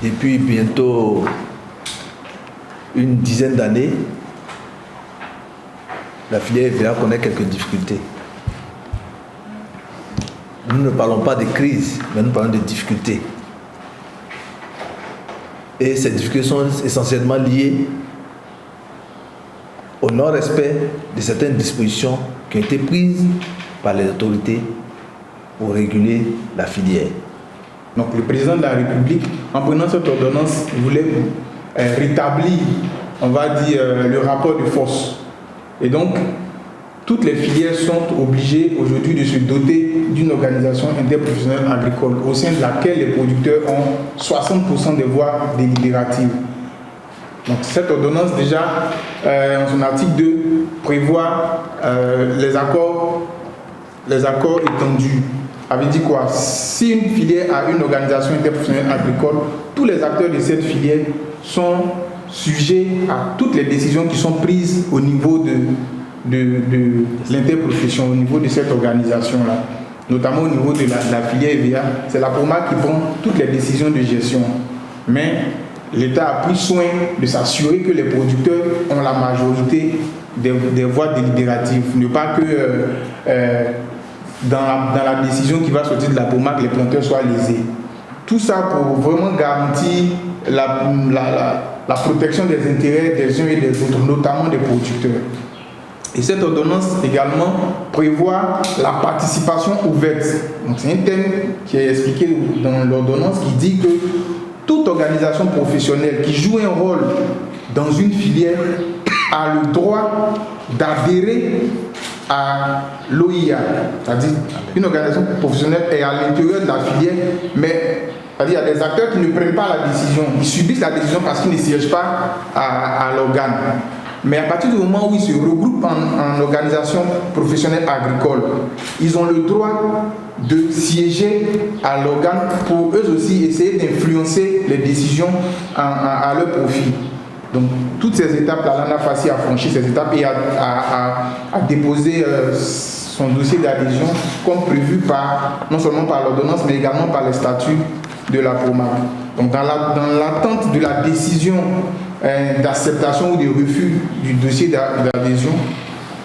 depuis bientôt une dizaine d'années, la filière EVA connaît quelques difficultés. Nous ne parlons pas de crise, mais nous parlons de difficultés. Et ces difficultés sont essentiellement liées au non-respect de certaines dispositions qui ont été prises par les autorités pour réguler la filière. Donc le président de la République, en prenant cette ordonnance, voulait rétablir, on va dire, le rapport de force. Et donc, toutes les filières sont obligées aujourd'hui de se doter d'une organisation interprofessionnelle agricole au sein de laquelle les producteurs ont 60% des voix délibératives. Donc cette ordonnance déjà, en son article 2, prévoit les accords étendus. Avait dit quoi? Si une filière a une organisation interprofessionnelle agricole, tous les acteurs de cette filière sont sujets à toutes les décisions qui sont prises au niveau de l'interprofession, au niveau de cette organisation-là, notamment au niveau de la filière EVA. C'est la PROMAC qui prend toutes les décisions de gestion. Mais l'État a pris soin de s'assurer que les producteurs ont la majorité des voix délibératives. Ne pas que dans la décision qui va sortir de la PROMAC, les planteurs soient lésés. Tout ça pour vraiment garantir la protection des intérêts des uns et des autres, notamment des producteurs. Et cette ordonnance également prévoit la participation ouverte. Donc c'est un thème qui est expliqué dans l'ordonnance qui dit que toute organisation professionnelle qui joue un rôle dans une filière a le droit d'adhérer à l'OIA, c'est-à-dire une organisation professionnelle est à l'intérieur de la filière, mais c'est-à-dire il y a des acteurs qui ne prennent pas la décision, ils subissent la décision parce qu'ils ne siègent pas à l'organe. Mais à partir du moment où ils se regroupent en organisation professionnelle agricole, ils ont le droit de siéger à l'organe pour eux aussi essayer d'influencer les décisions à leur profit. Donc toutes ces étapes-là, l'ANAFACI a franchi ces étapes et a déposé son dossier d'adhésion comme prévu non seulement par l'ordonnance mais également par les statuts de la PROMAC. Donc dans l'attente de la décision d'acceptation ou de refus du dossier d'adhésion,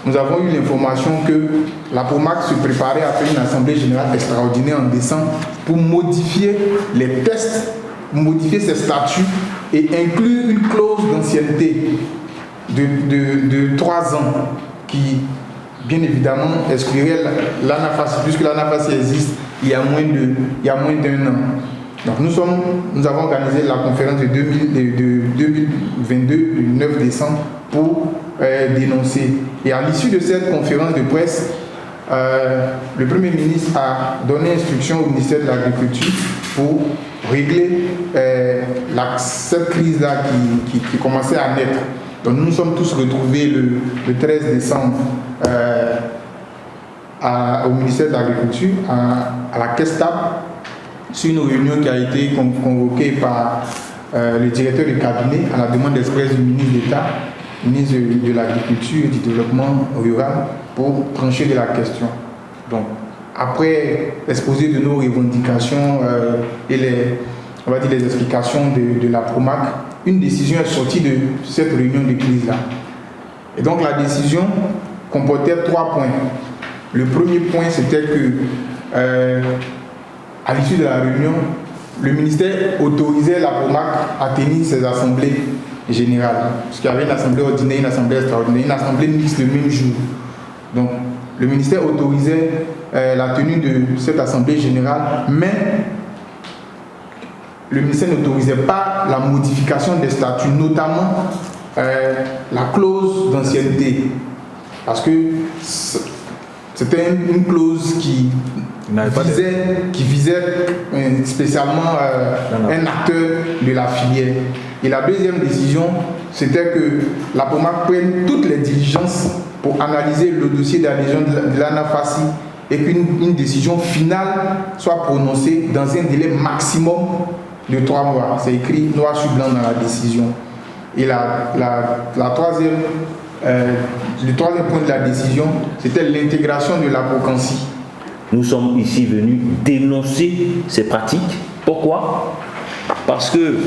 nous avons eu l'information que la PROMAC se préparait à faire une assemblée générale extraordinaire en décembre pour modifier les tests, modifier ses statuts et inclure une clause d'ancienneté de 3 ans qui, bien évidemment, exclurait l'ANAFACI, puisque l'ANAFACI existe il y a moins d'1 an. Donc nous avons organisé la conférence de 2022, le 9 décembre, pour dénoncer. Et à l'issue de cette conférence de presse, le Premier ministre a donné instruction au ministère de l'Agriculture pour régler cette crise-là qui commençait à naître. Donc nous nous sommes tous retrouvés le 13 décembre au ministère de l'Agriculture, à la Caisse Table, sur une réunion qui a été convoquée par le directeur du cabinet à la demande expresse du ministre d'État, ministre de l'Agriculture et du Développement rural, pour trancher de la question. Donc, après l'exposé de nos revendications et les explications de la PROMAC, une décision est sortie de cette réunion de crise-là. Et donc la décision comportait 3 points. Le premier point, c'était que à l'issue de la réunion, le ministère autorisait la PROMAC à tenir ses assemblées générales. Parce qu'il y avait une assemblée ordinaire, une assemblée extraordinaire, une assemblée mixte le même jour. Donc, le ministère autorisait la tenue de cette assemblée générale, mais le ministère n'autorisait pas la modification des statuts, notamment la clause d'ancienneté. Parce que c'était une clause qui visait spécialement un acteur de la filière. Et la deuxième décision, c'était que la PROMAC prenne toutes les diligences pour analyser le dossier d'adhésion de l'ANAFACI et qu'une décision finale soit prononcée dans un délai maximum de 3 mois. C'est écrit noir sur blanc dans la décision. Et le troisième point de la décision, c'était l'intégration de la PROCANCI. Nous sommes ici venus dénoncer ces pratiques. Pourquoi? Parce que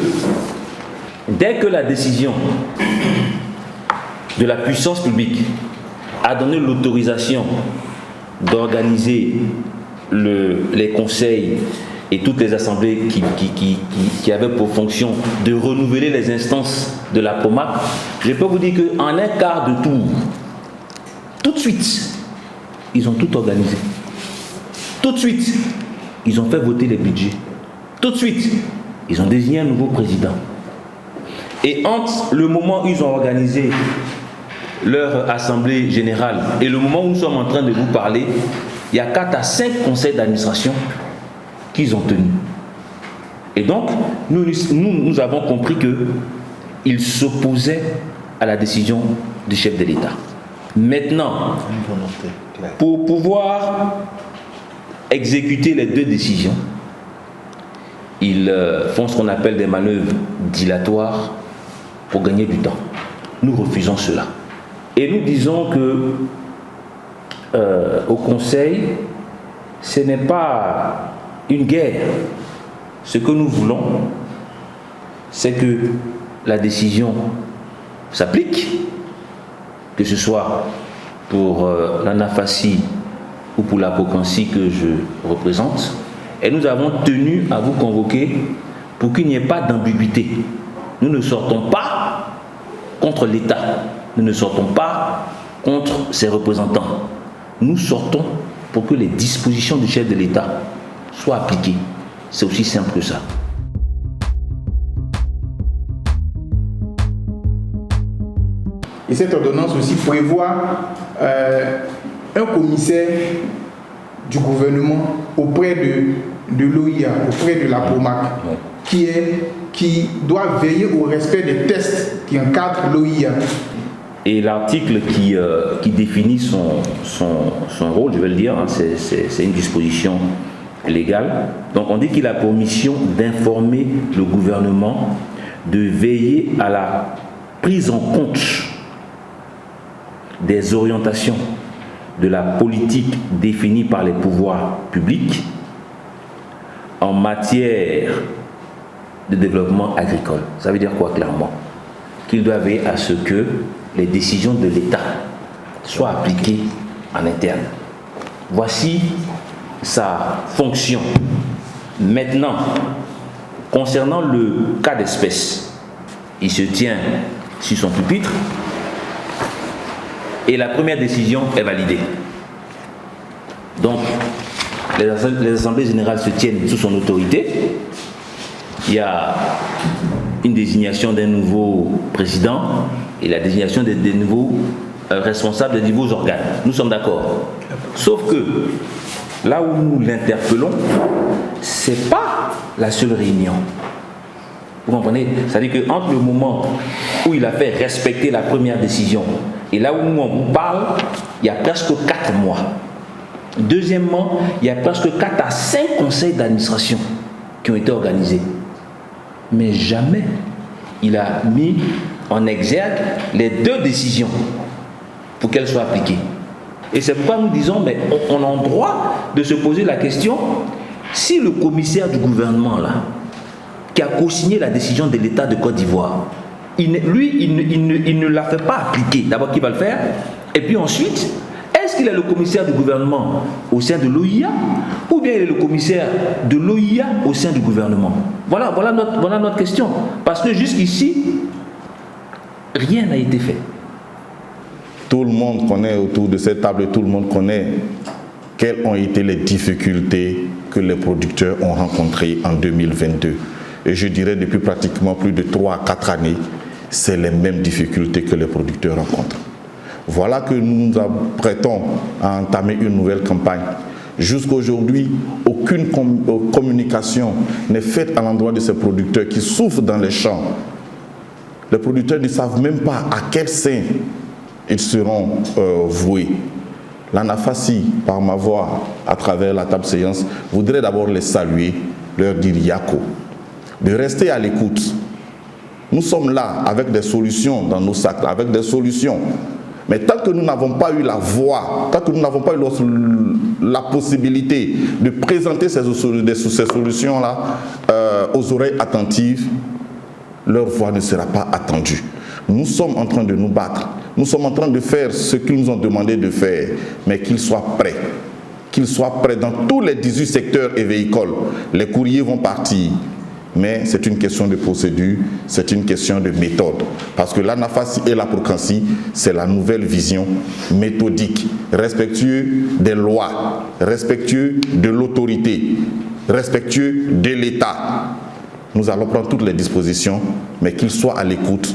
dès que la décision de la puissance publique a donné l'autorisation d'organiser les conseils et toutes les assemblées qui avaient pour fonction de renouveler les instances de la POMAC, je peux vous dire qu'en un quart de tour, tout de suite, ils ont tout organisé. Tout de suite, ils ont fait voter les budgets. Tout de suite, ils ont désigné un nouveau président. Et entre le moment où ils ont organisé leur assemblée générale et le moment où nous sommes en train de vous parler, il y a 4 à 5 conseils d'administration qu'ils ont tenus. Et donc, nous avons compris qu'ils s'opposaient à la décision du chef de l'État. Maintenant, pour pouvoir exécuter les 2 décisions, ils font ce qu'on appelle des manœuvres dilatoires pour gagner du temps. Nous refusons cela. Et nous disons que au Conseil, ce n'est pas une guerre. Ce que nous voulons, c'est que la décision s'applique, que ce soit pour l'Anafassi ou pour la Pokansi que je représente. Et nous avons tenu à vous convoquer pour qu'il n'y ait pas d'ambiguïté. Nous ne sortons pas contre l'État. Nous ne sortons pas contre ses représentants. Nous sortons pour que les dispositions du chef de l'État soient appliquées. C'est aussi simple que ça. Et cette ordonnance aussi prévoit un commissaire du gouvernement auprès de l'OIA, auprès de la POMAC, qui doit veiller au respect des tests qui encadrent l'OIA. Et l'article qui définit son rôle, je vais le dire, hein, c'est une disposition légale. Donc on dit qu'il a pour mission d'informer le gouvernement, de veiller à la prise en compte des orientations de la politique définie par les pouvoirs publics en matière de développement agricole. Ça veut dire quoi clairement? Qu'il doit veiller à ce que les décisions de l'État soient appliquées en interne. Voici sa fonction. Maintenant, concernant le cas d'espèce, il se tient sur son pupitre et la première décision est validée. Donc, les assemblées générales se tiennent sous son autorité. Il y a une désignation d'un nouveau président et la désignation des nouveaux responsables des nouveaux organes. Nous sommes d'accord. Sauf que là où nous l'interpellons, ce n'est pas la seule réunion. Vous comprenez? C'est-à-dire qu'entre le moment où il a fait respecter la première décision et là où nous on vous parle, il y a presque 4 mois. Deuxièmement, il y a presque 4 à 5 conseils d'administration qui ont été organisés. Mais jamais il a mis en exergue les 2 décisions pour qu'elles soient appliquées. Et c'est pourquoi nous disons, mais on a le droit de se poser la question, si le commissaire du gouvernement là, qui a co-signé la décision de l'État de Côte d'Ivoire, il ne la fait pas appliquer. D'abord, qui va le faire? Et puis ensuite, est-ce qu'il est le commissaire du gouvernement au sein de l'OIA ou bien il est le commissaire de l'OIA au sein du gouvernement? Voilà notre question. Parce que jusqu'ici, rien n'a été fait. Tout le monde connaît autour de cette table, tout le monde connaît quelles ont été les difficultés que les producteurs ont rencontrées en 2022. Et je dirais depuis pratiquement plus de 3 à 4 années, c'est les mêmes difficultés que les producteurs rencontrent. Voilà que nous nous apprêtons à entamer une nouvelle campagne. Jusqu'à aujourd'hui, aucune communication n'est faite à l'endroit de ces producteurs qui souffrent dans les champs. Les producteurs ne savent même pas à quel sein ils seront voués. L'Anafassi, par ma voix, à travers la table séance, voudrait d'abord les saluer, leur dire Yako, de rester à l'écoute. Nous sommes là avec des solutions dans nos sacs, avec des solutions. Mais tant que nous n'avons pas eu la voix, tant que nous n'avons pas eu la possibilité de présenter ces solutions-là aux oreilles attentives, leur voix ne sera pas attendue. Nous sommes en train de nous battre. Nous sommes en train de faire ce qu'ils nous ont demandé de faire, mais qu'ils soient prêts. Qu'ils soient prêts dans tous les 18 secteurs et véhicules. Les courriers vont partir. Mais c'est une question de procédure, c'est une question de méthode. Parce que l'ANAFASI et la Procansi, c'est la nouvelle vision méthodique, respectueux des lois, respectueux de l'autorité, respectueux de l'État. Nous allons prendre toutes les dispositions, mais qu'ils soient à l'écoute